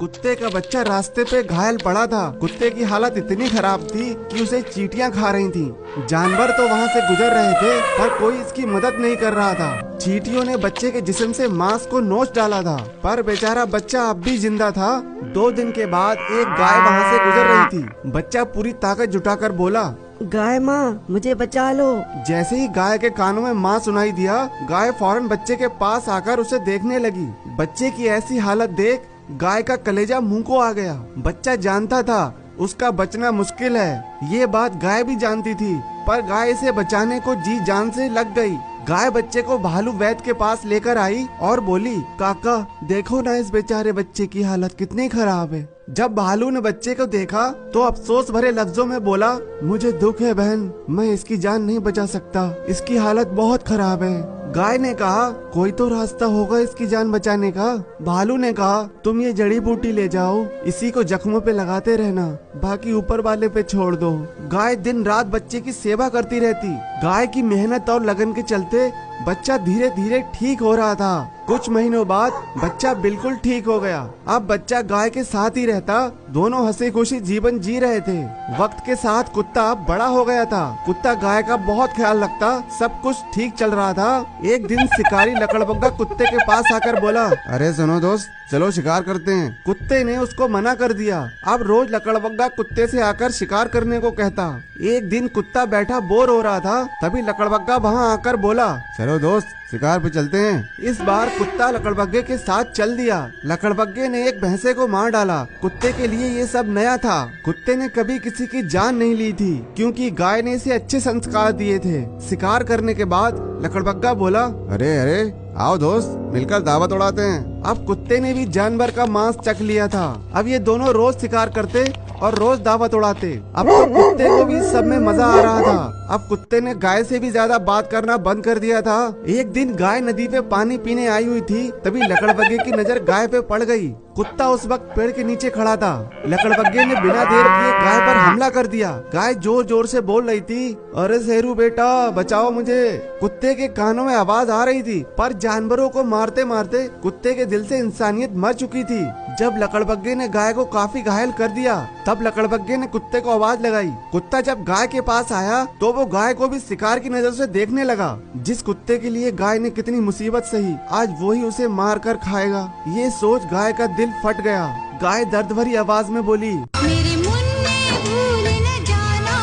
कुत्ते का बच्चा रास्ते पे घायल पड़ा था। कुत्ते की हालत इतनी खराब थी कि उसे चींटियां खा रही थीं। जानवर तो वहां से गुजर रहे थे पर कोई इसकी मदद नहीं कर रहा था। चींटियों ने बच्चे के जिस्म से मांस को नोच डाला था पर बेचारा बच्चा अब भी जिंदा था। 2 दिन के बाद एक गाय वहां से गुजर रही थी। बच्चा पूरी ताकत जुटाकर बोला, गाय माँ मुझे बचा लो। जैसे ही गाय के कानों में माँ सुनाई दिया, गाय फौरन बच्चे के पास आकर उसे देखने लगी। बच्चे की ऐसी हालत देख गाय का कलेजा मुंह को आ गया। बच्चा जानता था उसका बचना मुश्किल है। ये बात गाय भी जानती थी पर गाय इसे बचाने को जी जान से लग गई। गाय बच्चे को भालू वैद्य के पास लेकर आई और बोली, काका देखो ना इस बेचारे बच्चे की हालत कितनी खराब है। जब भालू ने बच्चे को देखा तो अफसोस भरे लफ्जों में बोला, मुझे दुख है बहन, मैं इसकी जान नहीं बचा सकता, इसकी हालत बहुत खराब है। गाय ने कहा, कोई तो रास्ता होगा इसकी जान बचाने का। भालू ने कहा, तुम ये जड़ी बूटी ले जाओ, इसी को जख्मों पे लगाते रहना, बाकी ऊपर वाले पे छोड़ दो। गाय दिन रात बच्चे की सेवा करती रहती। गाय की मेहनत और लगन के चलते बच्चा धीरे धीरे ठीक हो रहा था। कुछ महीनों बाद बच्चा बिल्कुल ठीक हो गया। अब बच्चा गाय के साथ ही रहता। दोनों हंसी खुशी जीवन जी रहे थे। वक्त के साथ कुत्ता बड़ा हो गया था। कुत्ता गाय का बहुत ख्याल रखता। सब कुछ ठीक चल रहा था। एक दिन शिकारी लकड़बग्गा कुत्ते के पास आकर बोला, अरे सुनो दोस्त, चलो शिकार करते हैं। कुत्ते ने उसको मना कर दिया। अब रोज लकड़बग्गा कुत्ते से आकर शिकार करने को कहता। एक दिन कुत्ता बैठा बोर हो रहा था, तभी लकड़बग्गा वहाँ आकर बोला, चलो दोस्त शिकार पे चलते हैं। इस बार कुत्ता लकड़बग्गे के साथ चल दिया। लकड़बग्गे ने एक भैंसे को मार डाला। कुत्ते के लिए ये सब नया था। कुत्ते ने कभी किसी की जान नहीं ली थी क्योंकि गाय ने इसे अच्छे संस्कार दिए थे। शिकार करने के बाद लकड़बग्गा बोला, अरे अरे आओ दोस्त मिलकर दावत उड़ाते हैं। अब कुत्ते ने भी जानवर का मांस चख लिया था। अब ये दोनों रोज शिकार करते और रोज दावत उड़ाते। अब तो कुत्ते को भी सब में मजा आ रहा था। अब कुत्ते ने गाय से भी ज्यादा बात करना बंद कर दिया था। एक दिन गाय नदी पे पानी पीने आई हुई थी, तभी लकड़बग्गे की नजर गाय पे पड़ गई। कुत्ता उस वक्त पेड़ के नीचे खड़ा था। लकड़बग्गे ने बिना देर किए गाय पर हमला कर दिया। गाय जोर जोर से बोल रही थी, अरे शेरू बेटा बचाओ मुझे। कुत्ते के कानों में आवाज आ रही थी पर जानवरों को मारते मारते कुत्ते के दिल से इंसानियत मर चुकी थी। जब लकड़बग्गे ने गाय को काफी घायल कर दिया, तब लकड़बग्गे ने कुत्ते को आवाज लगाई। कुत्ता जब गाय के पास आया तो वो गाय को भी शिकार की नजर से देखने लगा। जिस कुत्ते के लिए गाय ने कितनी मुसीबत सही, आज वो ही उसे मार कर खाएगा। ये सोच गाय का दिल फट गया। गाय दर्द भरी आवाज में बोली, मेरे मुन्ने भूल न जाना,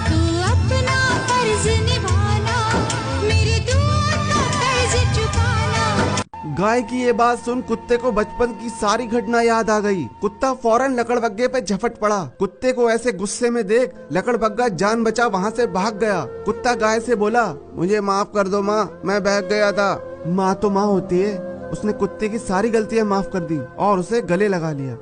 तू अपना फर्ज निभाना, मेरे दूर का कर्ज चुकाना। गाय की ये बात सुन कुत्ते को बचपन की सारी घटना याद आ गई। कुत्ता फौरन लकड़बग्गे पे झपट पड़ा। कुत्ते को ऐसे गुस्से में देख लकड़बग्गा जान बचा वहाँ से भाग गया। कुत्ता गाय से बोला, मुझे माफ कर दो माँ, मैं बहक गया था। माँ तो माँ होती है। उसने कुत्ते की सारी गलतियाँ माफ कर दी और उसे गले लगा लिया।